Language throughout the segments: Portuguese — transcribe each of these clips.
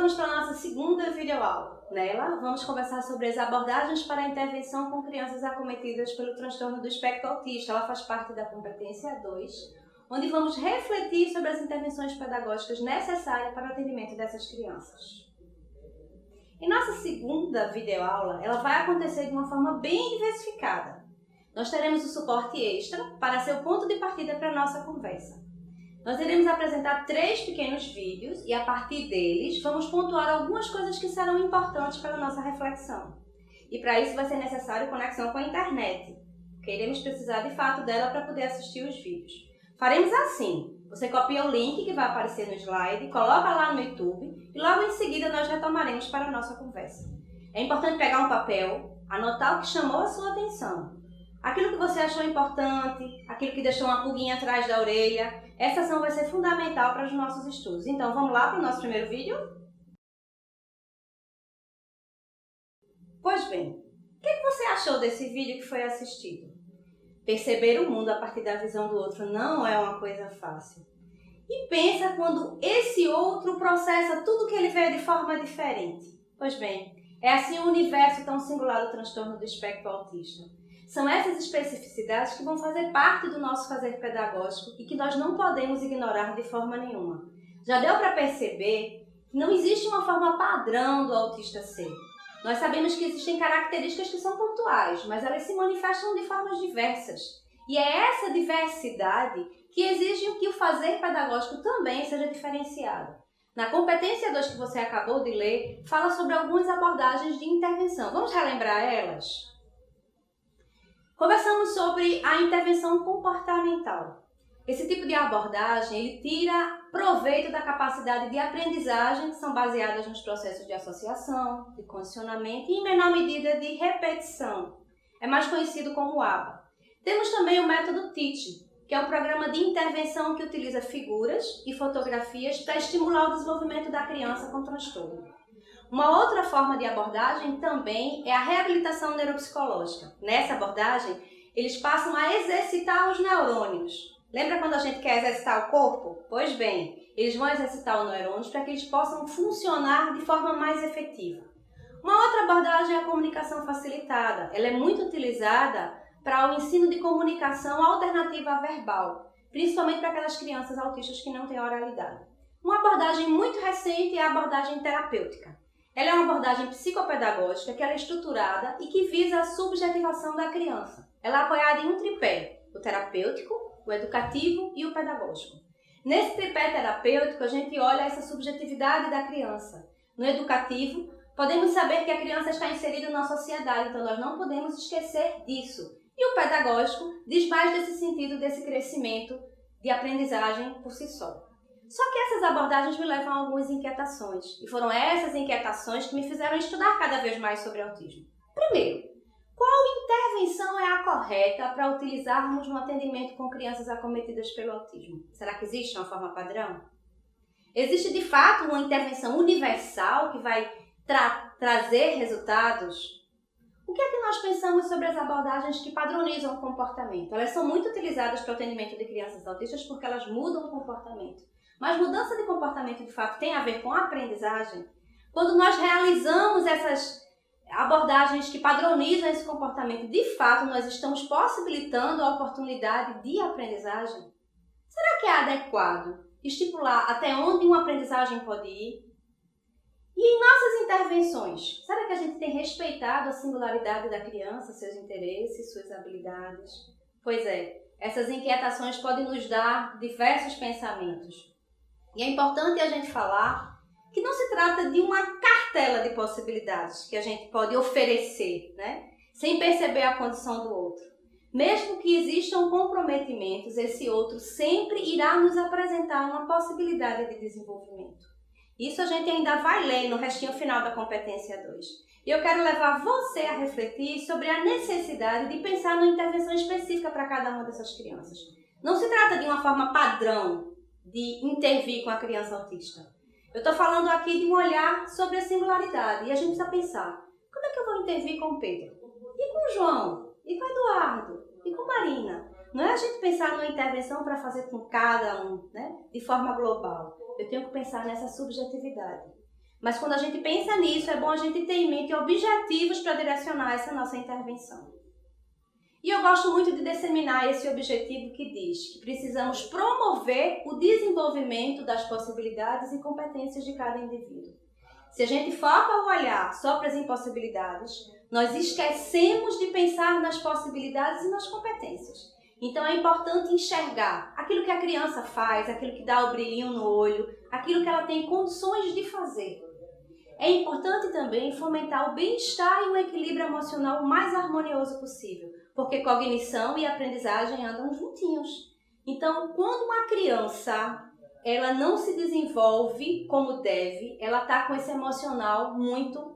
vamos para a nossa segunda videoaula. Nela, vamos conversar sobre as abordagens para a intervenção com crianças acometidas pelo transtorno do espectro autista. Ela faz parte da competência 2, onde vamos refletir sobre as intervenções pedagógicas necessárias para o atendimento dessas crianças. Em nossa segunda videoaula, ela vai acontecer de uma forma bem diversificada. Nós teremos o suporte extra para ser o ponto de partida para a nossa conversa. Nós iremos apresentar 3 pequenos vídeos e, a partir deles, vamos pontuar algumas coisas que serão importantes para a nossa reflexão. E para isso vai ser necessário conexão com a internet, porque iremos precisar de fato dela para poder assistir os vídeos. Faremos assim: você copia o link que vai aparecer no slide, coloca lá no YouTube e logo em seguida nós retomaremos para a nossa conversa. É importante pegar um papel, anotar o que chamou a sua atenção. Aquilo que você achou importante, aquilo que deixou uma pulguinha atrás da orelha, essa ação vai ser fundamental para os nossos estudos. Então, vamos lá para o nosso primeiro vídeo? Pois bem, o que você achou desse vídeo que foi assistido? Perceber o mundo a partir da visão do outro não é uma coisa fácil. E pensa quando esse outro processa tudo que ele vê de forma diferente. Pois bem, é assim o universo tão singular do transtorno do espectro autista. São essas especificidades que vão fazer parte do nosso fazer pedagógico e que nós não podemos ignorar de forma nenhuma. Já deu para perceber que não existe uma forma padrão do autista ser. Nós sabemos que existem características que são pontuais, mas elas se manifestam de formas diversas. E é essa diversidade que exige que o fazer pedagógico também seja diferenciado. Na competência 2 que você acabou de ler, fala sobre algumas abordagens de intervenção. Vamos relembrar elas? Conversamos sobre a intervenção comportamental. Esse tipo de abordagem ele tira proveito da capacidade de aprendizagem, que são baseadas nos processos de associação, de condicionamento e, em menor medida, de repetição. É mais conhecido como ABA. Temos também o método TEACH, que é um programa de intervenção que utiliza figuras e fotografias para estimular o desenvolvimento da criança com transtorno. Uma outra forma de abordagem também é a reabilitação neuropsicológica. Nessa abordagem, eles passam a exercitar os neurônios. Lembra quando a gente quer exercitar o corpo? Pois bem, eles vão exercitar os neurônios para que eles possam funcionar de forma mais efetiva. Uma outra abordagem é a comunicação facilitada. Ela é muito utilizada para o ensino de comunicação alternativa à verbal, principalmente para aquelas crianças autistas que não têm oralidade. Uma abordagem muito recente é a abordagem terapêutica. Ela é uma abordagem psicopedagógica que ela é estruturada e que visa a subjetivação da criança. Ela é apoiada em um tripé: o terapêutico, o educativo e o pedagógico. Nesse tripé terapêutico, a gente olha essa subjetividade da criança. No educativo, podemos saber que a criança está inserida na sociedade, então nós não podemos esquecer disso. E o pedagógico diz mais desse sentido, desse crescimento de aprendizagem por si só. Só que essas abordagens me levam a algumas inquietações, e foram essas inquietações que me fizeram estudar cada vez mais sobre autismo. Primeiro, qual intervenção é a correta para utilizarmos no atendimento com crianças acometidas pelo autismo? Será que existe uma forma padrão? Existe de fato uma intervenção universal que vai trazer resultados? O que é que nós pensamos sobre as abordagens que padronizam o comportamento? Elas são muito utilizadas para o atendimento de crianças autistas porque elas mudam o comportamento. Mas mudança de comportamento, de fato, tem a ver com a aprendizagem? Quando nós realizamos essas abordagens que padronizam esse comportamento, de fato, nós estamos possibilitando a oportunidade de aprendizagem? Será que é adequado estipular até onde uma aprendizagem pode ir? E em nossas intervenções, será que a gente tem respeitado a singularidade da criança, seus interesses, suas habilidades? Pois é, essas inquietações podem nos dar diversos pensamentos. E é importante a gente falar que não se trata de uma cartela de possibilidades que a gente pode oferecer, né? Sem perceber a condição do outro. Mesmo que existam comprometimentos, esse outro sempre irá nos apresentar uma possibilidade de desenvolvimento. Isso a gente ainda vai ler no restinho final da competência 2. E eu quero levar você a refletir sobre a necessidade de pensar numa intervenção específica para cada uma dessas crianças. Não se trata de uma forma padrão de intervir com a criança autista. Eu estou falando aqui de um olhar sobre a singularidade e a gente precisa pensar: como é que eu vou intervir com o Pedro? E com o João? E com o Eduardo? E com a Marina? Não é a gente pensar numa intervenção para fazer com cada um, né, de forma global. Eu tenho que pensar nessa subjetividade. Mas quando a gente pensa nisso, é bom a gente ter em mente objetivos para direcionar essa nossa intervenção. E eu gosto muito de disseminar esse objetivo que diz que precisamos promover o desenvolvimento das possibilidades e competências de cada indivíduo. Se a gente foca o olhar só para as impossibilidades, nós esquecemos de pensar nas possibilidades e nas competências. Então é importante enxergar aquilo que a criança faz, aquilo que dá o brilhinho no olho, aquilo que ela tem condições de fazer. É importante também fomentar o bem-estar e o equilíbrio emocional o mais harmonioso possível, porque cognição e aprendizagem andam juntinhos. Então, quando uma criança ela não se desenvolve como deve, ela está com esse emocional muito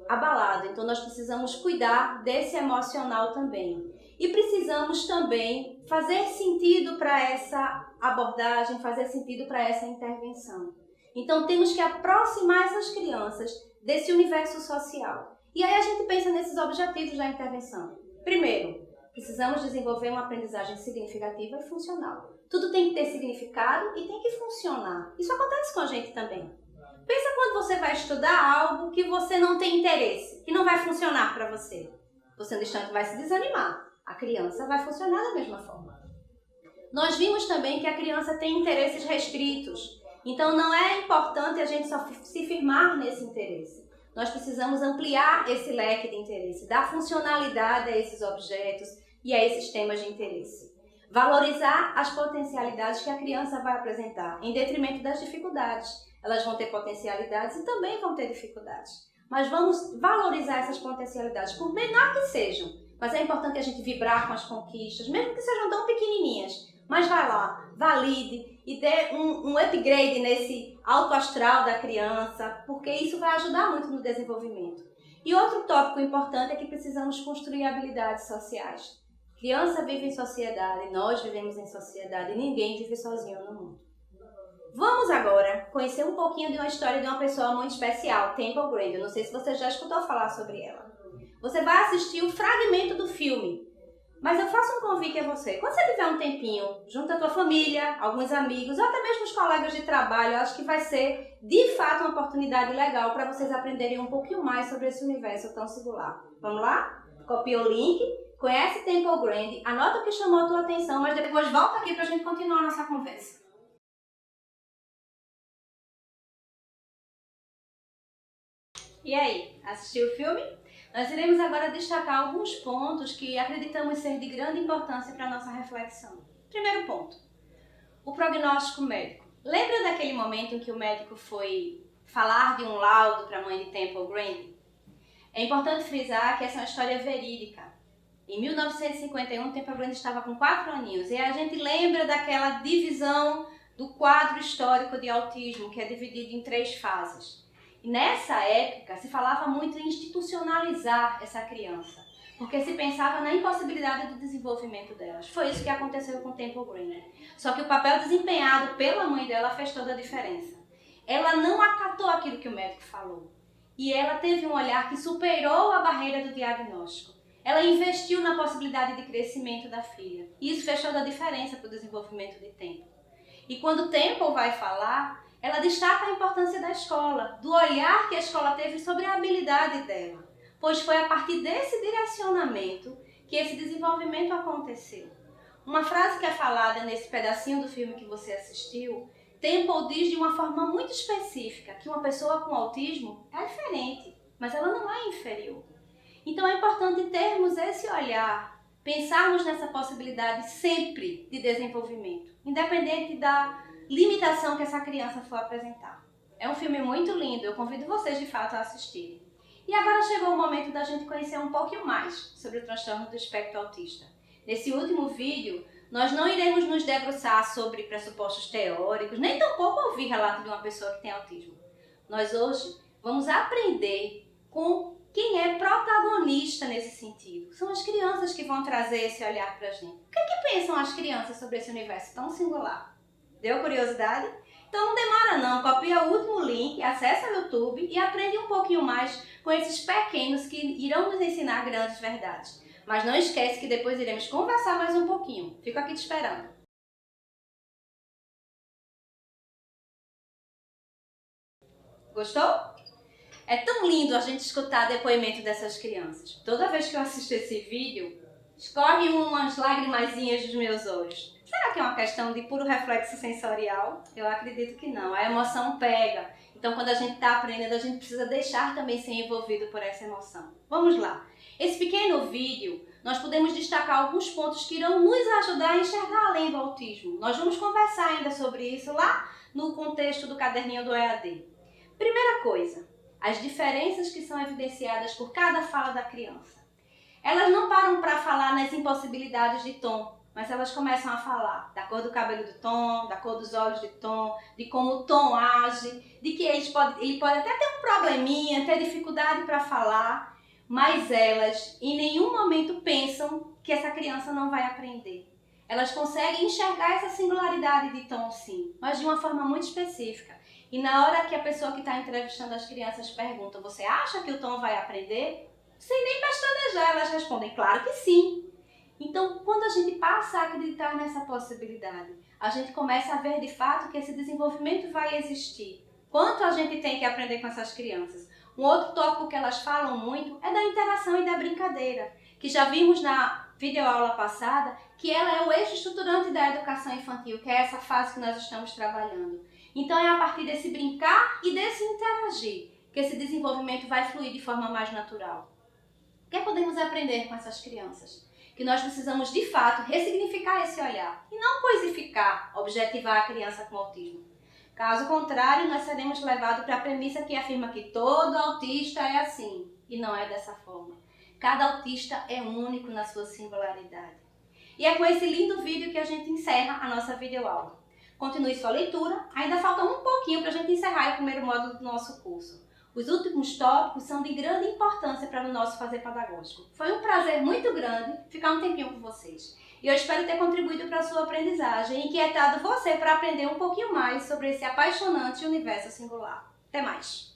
abalado. Então, nós precisamos cuidar desse emocional também. E precisamos também fazer sentido para essa abordagem, fazer sentido para essa intervenção. Então, temos que aproximar essas crianças desse universo social. E aí a gente pensa nesses objetivos da intervenção. Primeiro, precisamos desenvolver uma aprendizagem significativa e funcional. Tudo tem que ter significado e tem que funcionar. Isso acontece com a gente também. Pensa quando você vai estudar algo que você não tem interesse, que não vai funcionar para você. Você no instante vai se desanimar. A criança vai funcionar da mesma forma. Nós vimos também que a criança tem interesses restritos. Então não é importante a gente só se firmar nesse interesse. Nós precisamos ampliar esse leque de interesse, dar funcionalidade a esses objetos e a esses temas de interesse. Valorizar as potencialidades que a criança vai apresentar, em detrimento das dificuldades. Elas vão ter potencialidades e também vão ter dificuldades. Mas vamos valorizar essas potencialidades, por menor que sejam. Mas é importante a gente vibrar com as conquistas, mesmo que sejam tão pequenininhas. Mas vai lá, valide e dê um upgrade nesse alto astral da criança, porque isso vai ajudar muito no desenvolvimento. E outro tópico importante é que precisamos construir habilidades sociais. Criança vive em sociedade, nós vivemos em sociedade, ninguém vive sozinho no mundo. Vamos agora conhecer um pouquinho de uma história de uma pessoa muito especial, Temple Grandin. Eu não sei se você já escutou falar sobre ela. Você vai assistir um fragmento do filme. Mas eu faço um convite a você. Quando você tiver um tempinho, junto à tua família, alguns amigos, ou até mesmo os colegas de trabalho, eu acho que vai ser, de fato, uma oportunidade legal para vocês aprenderem um pouquinho mais sobre esse universo tão singular. Vamos lá? Copia o link, conhece Temple Grandin, anota o que chamou a tua atenção, mas depois volta aqui para a gente continuar a nossa conversa. E aí, assistiu o filme? Nós iremos agora destacar alguns pontos que acreditamos ser de grande importância para a nossa reflexão. Primeiro ponto, o prognóstico médico. Lembra daquele momento em que o médico foi falar de um laudo para a mãe de Temple Grandin? É importante frisar que essa é uma história verídica. Em 1951, Temple Grandin estava com 4 aninhos e a gente lembra daquela divisão do quadro histórico de autismo, que é dividido em 3 fases. E nessa época se falava muito em institucionalizar essa criança, porque se pensava na impossibilidade do desenvolvimento delas. Foi isso que aconteceu com Temple Grandin. Só que o papel desempenhado pela mãe dela fez toda a diferença. Ela não acatou aquilo que o médico falou. E ela teve um olhar que superou a barreira do diagnóstico. Ela investiu na possibilidade de crescimento da filha. E isso fez toda a diferença para o desenvolvimento de Temple. E quando Temple vai falar, ela destaca a importância da escola, do olhar que a escola teve sobre a habilidade dela, pois foi a partir desse direcionamento que esse desenvolvimento aconteceu. Uma frase que é falada nesse pedacinho do filme que você assistiu, Temple diz de uma forma muito específica que uma pessoa com autismo é diferente, mas ela não é inferior. Então é importante termos esse olhar, pensarmos nessa possibilidade sempre de desenvolvimento, independente da limitação que essa criança for apresentar. É um filme muito lindo, eu convido vocês de fato a assistirem. E agora chegou o momento da gente conhecer um pouquinho mais sobre o transtorno do espectro autista. Nesse último vídeo, nós não iremos nos debruçar sobre pressupostos teóricos, nem tampouco ouvir relato de uma pessoa que tem autismo. Nós hoje vamos aprender com quem é protagonista nesse sentido. São as crianças que vão trazer esse olhar pra gente. O que é que pensam as crianças sobre esse universo tão singular? Deu curiosidade? Então não demora não, copia o último link, acessa o YouTube e aprende um pouquinho mais com esses pequenos que irão nos ensinar grandes verdades. Mas não esquece que depois iremos conversar mais um pouquinho. Fico aqui te esperando. Gostou? É tão lindo a gente escutar depoimento dessas crianças. Toda vez que eu assisto esse vídeo, escorrem umas lagrimazinhas dos meus olhos. Será que é uma questão de puro reflexo sensorial? Eu acredito que não. A emoção pega. Então, quando a gente está aprendendo, a gente precisa deixar também ser envolvido por essa emoção. Vamos lá. Esse pequeno vídeo, nós podemos destacar alguns pontos que irão nos ajudar a enxergar além do autismo. Nós vamos conversar ainda sobre isso lá no contexto do caderninho do EAD. Primeira coisa, as diferenças que são evidenciadas por cada fala da criança. Elas não param para falar nas impossibilidades de Tom, mas elas começam a falar da cor do cabelo do Tom, da cor dos olhos de Tom, de como o Tom age, de que ele pode até ter um probleminha, ter dificuldade para falar, mas elas em nenhum momento pensam que essa criança não vai aprender. Elas conseguem enxergar essa singularidade de Tom, sim, mas de uma forma muito específica. E na hora que a pessoa que está entrevistando as crianças pergunta: você acha que o Tom vai aprender? Sem nem pestanejar, elas respondem: claro que sim. Então, quando a gente passa a acreditar nessa possibilidade, a gente começa a ver de fato que esse desenvolvimento vai existir. Quanto a gente tem que aprender com essas crianças? Um outro tópico que elas falam muito é da interação e da brincadeira, que já vimos na videoaula passada, que ela é o eixo estruturante da educação infantil, que é essa fase que nós estamos trabalhando. Então é a partir desse brincar e desse interagir que esse desenvolvimento vai fluir de forma mais natural. O que podemos aprender com essas crianças? Que nós precisamos de fato ressignificar esse olhar e não coisificar, objetivar a criança com autismo. Caso contrário, nós seremos levados para a premissa que afirma que todo autista é assim, e não é dessa forma. Cada autista é único na sua singularidade. E é com esse lindo vídeo que a gente encerra a nossa videoaula. Continue sua leitura, ainda falta um pouquinho para a gente encerrar o primeiro módulo do nosso curso. Os últimos tópicos são de grande importância para o nosso fazer pedagógico. Foi um prazer muito grande ficar um tempinho com vocês. E eu espero ter contribuído para a sua aprendizagem e inquietado você para aprender um pouquinho mais sobre esse apaixonante universo singular. Até mais!